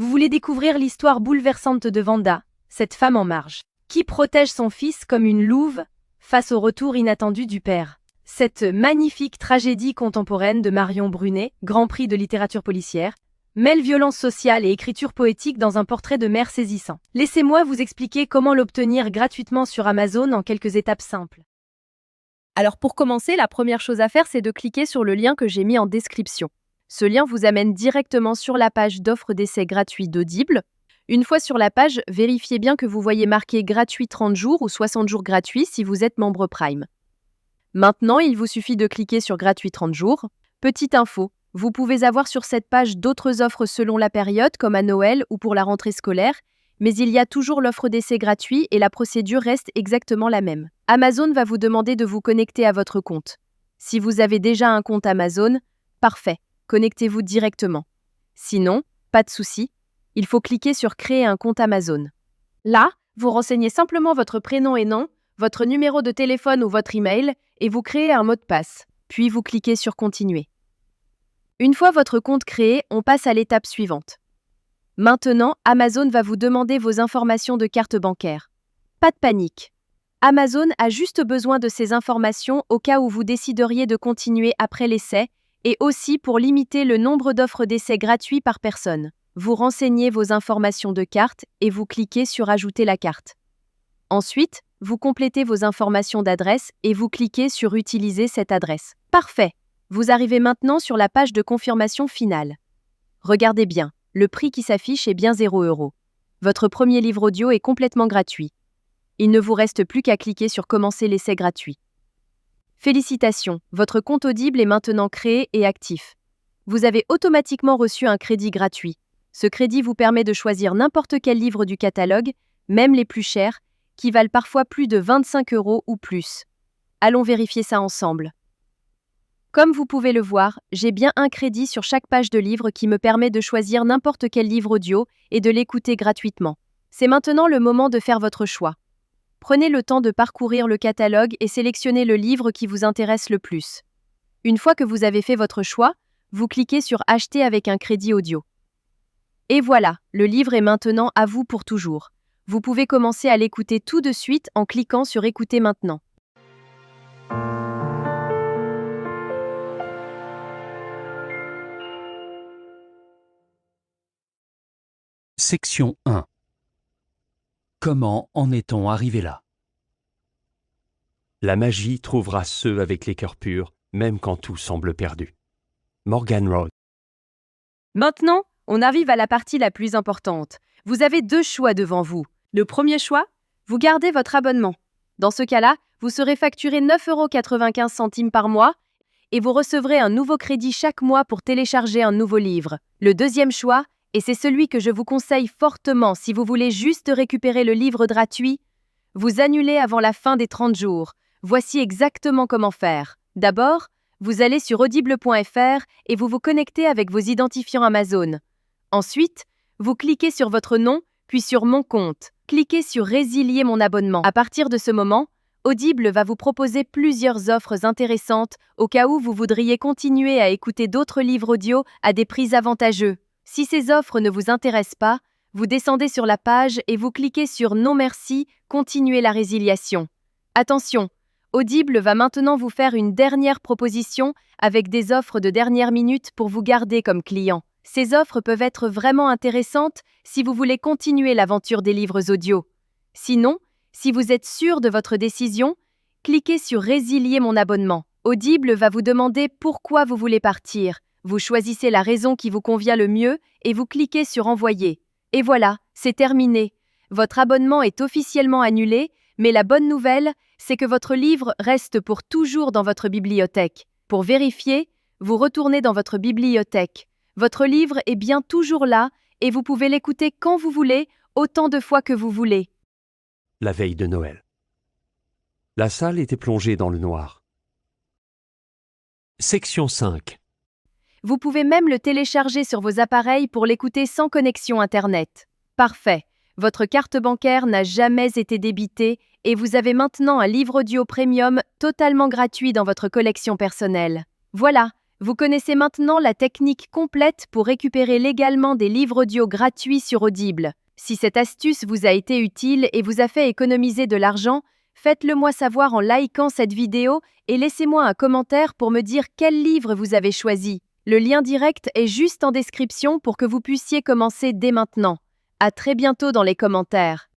Vous voulez découvrir l'histoire bouleversante de Vanda, cette femme en marge, qui protège son fils comme une louve face au retour inattendu du père. Cette magnifique tragédie contemporaine de Marion Brunet, Grand Prix de littérature policière, mêle violence sociale et écriture poétique dans un portrait de mère saisissant. Laissez-moi vous expliquer comment l'obtenir gratuitement sur Amazon en quelques étapes simples. Alors pour commencer, la première chose à faire, c'est de cliquer sur le lien que j'ai mis en description. Ce lien vous amène directement sur la page d'offre d'essai gratuit d'Audible. Une fois sur la page, vérifiez bien que vous voyez marqué gratuit 30 jours ou 60 jours gratuits si vous êtes membre Prime. Maintenant, il vous suffit de cliquer sur gratuit 30 jours. Petite info, vous pouvez avoir sur cette page d'autres offres selon la période, comme à Noël ou pour la rentrée scolaire, mais il y a toujours l'offre d'essai gratuit et la procédure reste exactement la même. Amazon va vous demander de vous connecter à votre compte. Si vous avez déjà un compte Amazon, parfait, connectez-vous directement. Sinon, pas de souci, il faut cliquer sur Créer un compte Amazon. Là, vous renseignez simplement votre prénom et nom, votre numéro de téléphone ou votre email et vous créez un mot de passe. Puis vous cliquez sur Continuer. Une fois votre compte créé, on passe à l'étape suivante. Maintenant, Amazon va vous demander vos informations de carte bancaire. Pas de panique. Amazon a juste besoin de ces informations au cas où vous décideriez de continuer après l'essai et aussi pour limiter le nombre d'offres d'essai gratuits par personne. Vous renseignez vos informations de carte et vous cliquez sur Ajouter la carte. Ensuite, vous complétez vos informations d'adresse et vous cliquez sur Utiliser cette adresse. Parfait. Vous arrivez maintenant sur la page de confirmation finale. Regardez bien, le prix qui s'affiche est bien 0 €. Votre premier livre audio est complètement gratuit. Il ne vous reste plus qu'à cliquer sur Commencer l'essai gratuit. Félicitations, votre compte Audible est maintenant créé et actif. Vous avez automatiquement reçu un crédit gratuit. Ce crédit vous permet de choisir n'importe quel livre du catalogue, même les plus chers, qui valent parfois plus de 25 € ou plus. Allons vérifier ça ensemble. Comme vous pouvez le voir, j'ai bien un crédit sur chaque page de livre qui me permet de choisir n'importe quel livre audio et de l'écouter gratuitement. C'est maintenant le moment de faire votre choix. Prenez le temps de parcourir le catalogue et sélectionnez le livre qui vous intéresse le plus. Une fois que vous avez fait votre choix, vous cliquez sur Acheter avec un crédit audio. Et voilà, le livre est maintenant à vous pour toujours. Vous pouvez commencer à l'écouter tout de suite en cliquant sur Écouter maintenant. Section 1. Comment en est-on arrivé là? La magie trouvera ceux avec les cœurs purs, même quand tout semble perdu. Morgan Road. Maintenant, on arrive à la partie la plus importante. Vous avez deux choix devant vous. Le premier choix, vous gardez votre abonnement. Dans ce cas-là, vous serez facturé 9,95 € par mois et vous recevrez un nouveau crédit chaque mois pour télécharger un nouveau livre. Le deuxième choix, et c'est celui que je vous conseille fortement si vous voulez juste récupérer le livre gratuit, vous annulez avant la fin des 30 jours. Voici exactement comment faire. D'abord, vous allez sur audible.fr et vous vous connectez avec vos identifiants Amazon. Ensuite, vous cliquez sur votre nom, puis sur Mon compte. Cliquez sur Résilier mon abonnement. À partir de ce moment, Audible va vous proposer plusieurs offres intéressantes au cas où vous voudriez continuer à écouter d'autres livres audio à des prix avantageux. Si ces offres ne vous intéressent pas, vous descendez sur la page et vous cliquez sur Non merci, continuer la résiliation. Attention, Audible va maintenant vous faire une dernière proposition avec des offres de dernière minute pour vous garder comme client. Ces offres peuvent être vraiment intéressantes si vous voulez continuer l'aventure des livres audio. Sinon, si vous êtes sûr de votre décision, cliquez sur Résilier mon abonnement. Audible va vous demander pourquoi vous voulez partir. Vous choisissez la raison qui vous convient le mieux et vous cliquez sur Envoyer. Et voilà, c'est terminé. Votre abonnement est officiellement annulé, mais la bonne nouvelle, c'est que votre livre reste pour toujours dans votre bibliothèque. Pour vérifier, vous retournez dans votre bibliothèque. Votre livre est bien toujours là et vous pouvez l'écouter quand vous voulez, autant de fois que vous voulez. La veille de Noël. La salle était plongée dans le noir. Section 5. Vous pouvez même le télécharger sur vos appareils pour l'écouter sans connexion Internet. Parfait. Votre carte bancaire n'a jamais été débitée et vous avez maintenant un livre audio premium totalement gratuit dans votre collection personnelle. Voilà, Vous connaissez maintenant la technique complète pour récupérer légalement des livres audio gratuits sur Audible. Si cette astuce vous a été utile et vous a fait économiser de l'argent, faites-le moi savoir en likant cette vidéo et laissez-moi un commentaire pour me dire quel livre vous avez choisi. Le lien direct est juste en description pour que vous puissiez commencer dès maintenant. À très bientôt dans les commentaires.